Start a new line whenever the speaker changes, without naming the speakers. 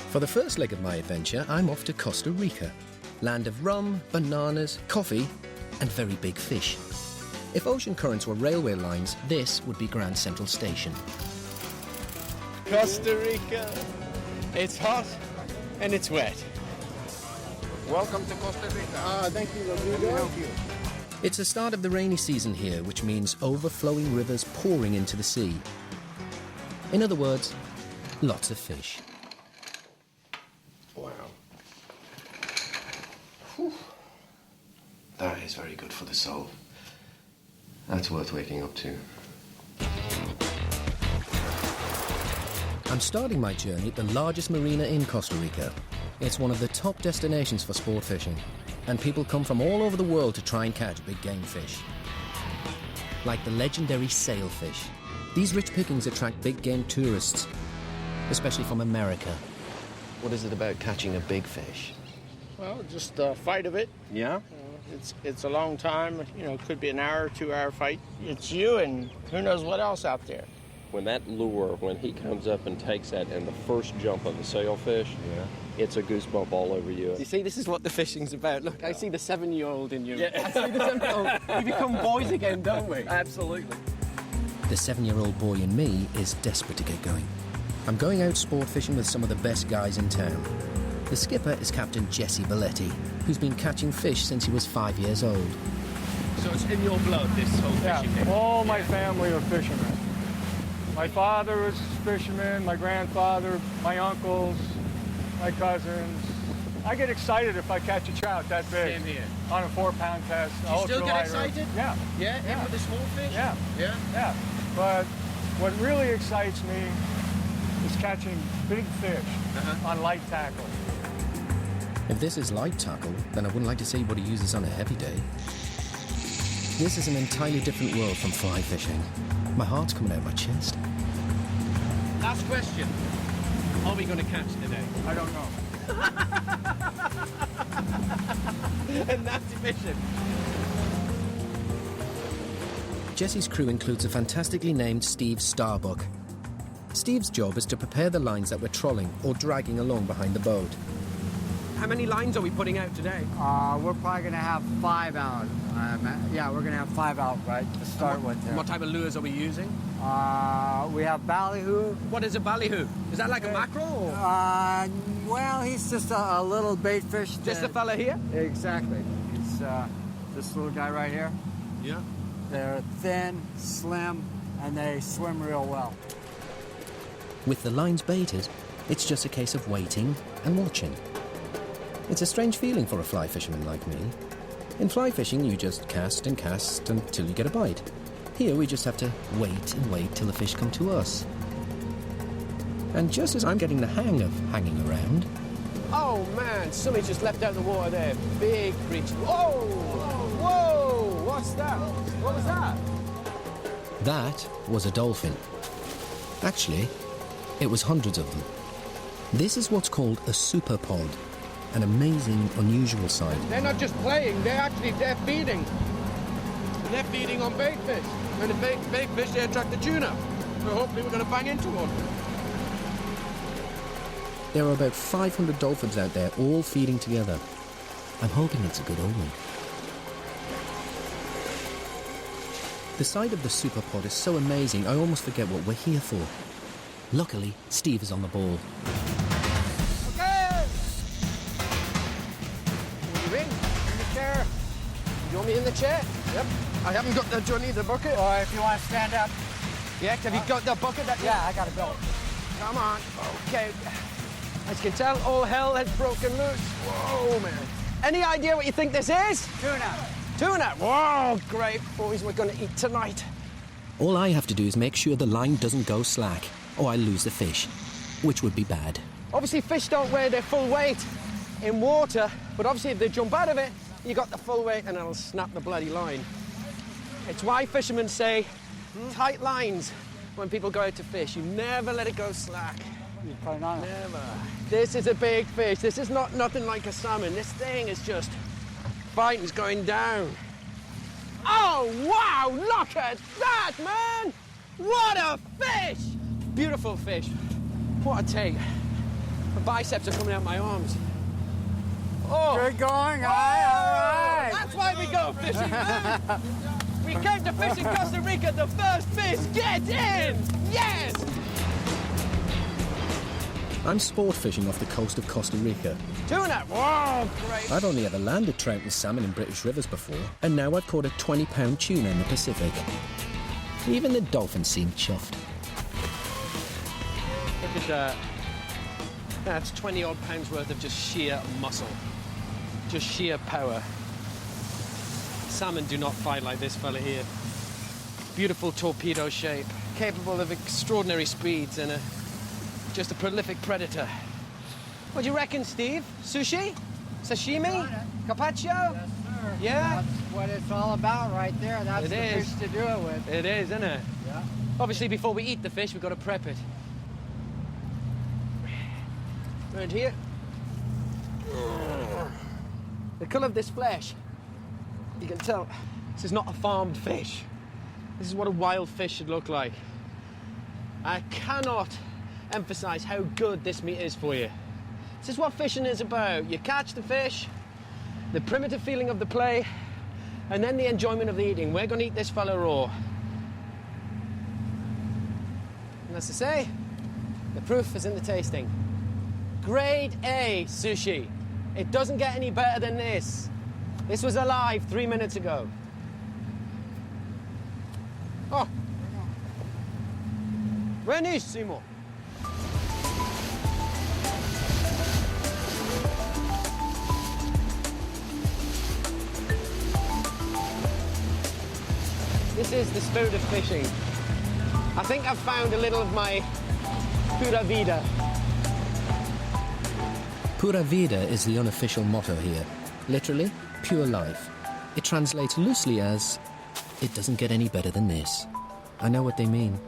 For the first leg of my adventure, I'm off to Costa Rica, land of rum, bananas, coffee, and very big fish. If ocean currents were railway lines, this would be Grand Central Station.
Costa Rica. It's hot and it's wet.
Welcome to Costa Rica.
Thank you, Rodrigo.
Help you.
It's the start of the rainy season here, which means overflowing rivers pouring into the sea. In other words, lots of fish.
Wow. Whew. That is very good for the soul. That's worth waking up to.
I'm starting my journey at the largest marina in Costa Rica. It's one of the top destinations for sport fishing, and people come from all over the world to try and catch big game fish. Like the legendary sailfish. These rich pickings attract big game tourists, especially from America.
What is it about catching a big fish?
Well, just the fight of it.
Yeah?
It's a long time. You know, it could be an hour, 2-hour fight. It's you and who knows what else out there.
When that lure, when he comes up and takes that and the first jump of the sailfish, it's a goosebump all over you.
You see, this is what the fishing's about. Look, I see the 7-year-old in you. Yeah. I see the 7-year-old. We become boys again, don't we? Absolutely.
The 7-year-old boy in me is desperate to get going. I'm going out sport fishing with some of the best guys in town. The skipper is Captain Jesse Belletti, who's been catching fish since he was 5 years old.
So it's in your blood, this whole fishing thing?
All my family are fishermen. My father was a fisherman, my grandfather, my uncles, my cousins. I get excited if I catch a trout that big.
Same here.
On a 4-pound test.
Do you still get excited?
Yeah.
Yeah? Even with the small fish?
Yeah.
Yeah?
Yeah. But what really excites me is catching big fish on light tackle.
If this is light tackle, then I wouldn't like to see what he uses on a heavy day. This is an entirely different world from fly fishing. My heart's coming out of my chest.
Last question. Are we going to catch today?
I don't know.
And that's efficient.
Jesse's crew includes a fantastically named Steve Starbuck. Steve's job is to prepare the lines that we're trolling or dragging along behind the boat.
How many lines are we putting out today?
We're probably going to have 5 out. Yeah, we're going to have 5 out, right, to start with.
What type of lures are we using?
We have ballyhoo.
What is a ballyhoo? Is that like a mackerel? Or?
Well, he's just a little bait fish.
Just the fella here?
Exactly. He's this little guy right here.
Yeah.
They're thin, slim, and they swim real well.
With the lines baited, it's just a case of waiting and watching. It's a strange feeling for a fly fisherman like me. In fly fishing, you just cast and cast until you get a bite. Here, we just have to wait and wait till the fish come to us. And just as I'm getting the hang of hanging around...
Oh, man, somebody just leapt out of the water there. Big creature. Whoa! Whoa! What's that? What was that?
That was a dolphin. Actually, it was hundreds of them. This is what's called a superpod. An amazing, unusual sight.
They're not just playing, they're feeding. And they're feeding on bait fish. And the bait fish, they attract the tuna. So hopefully we're going to bang into one.
There are about 500 dolphins out there, all feeding together. I'm hoping it's a good omen. The sight of the superpod is so amazing, I almost forget what we're here for. Luckily, Steve is on the ball.
You want me in the chair?
Yep. I haven't got the Johnny the bucket.
Or if you want to stand up.
Yeah, have you got the bucket?
Yeah, I got a belt.
Come on. Okay. As you can tell, all hell has broken loose. Whoa, man. Any idea what you think this is?
Tuna.
Tuna. Whoa, great. Boys, we're going to eat tonight.
All I have to do is make sure the line doesn't go slack, or I lose the fish, which would be bad.
Obviously, fish don't weigh their full weight in water, but obviously if they jump out of it, you got the full weight and it'll snap the bloody line. It's why fishermen say tight lines when people go out to fish. You never let it go slack.
You put it on.
Never. This is a big fish. This is nothing like a salmon. This thing is just fighting's going down. Oh, wow, look at that, man! What a fish! Beautiful fish. What a take. My biceps are coming out my arms. Oh!
Good going, all right.
That's why we go fishing, man! We came to fish in Costa Rica, the first fish, get in! Yes!
I'm sport fishing off the coast of Costa Rica.
Tuna! Whoa, great!
I've only ever landed trout and salmon in British rivers before, and now I've caught a 20-pound tuna in the Pacific. Even the dolphins seem chuffed.
Look at that. That's 20-odd pounds worth of just sheer muscle. Just sheer power. Salmon do not fight like this fella here. Beautiful torpedo shape, capable of extraordinary speeds and just a prolific predator. What do you reckon, Steve? Sushi? Sashimi? Carpaccio?
Yes, sir.
Yeah?
That's what it's all about right there. That's
It
the
is.
fish to do it with.
It is, isn't it?
Yeah.
Obviously, before we eat the fish, we've got to prep it. Right here. The colour of this flesh, you can tell this is not a farmed fish. This is what a wild fish should look like. I cannot emphasize how good this meat is for you. This is what fishing is about. You catch the fish, the primitive feeling of the play, and then the enjoyment of the eating. We're going to eat this fella raw. And as I say, the proof is in the tasting. Grade A sushi. It doesn't get any better than this. This was alive 3 minutes ago. Oh. Buenissimo. This is the spirit of fishing. I think I've found a little of my pura vida.
Pura vida is the unofficial motto here. Literally, pure life. It translates loosely as, it doesn't get any better than this. I know what they mean.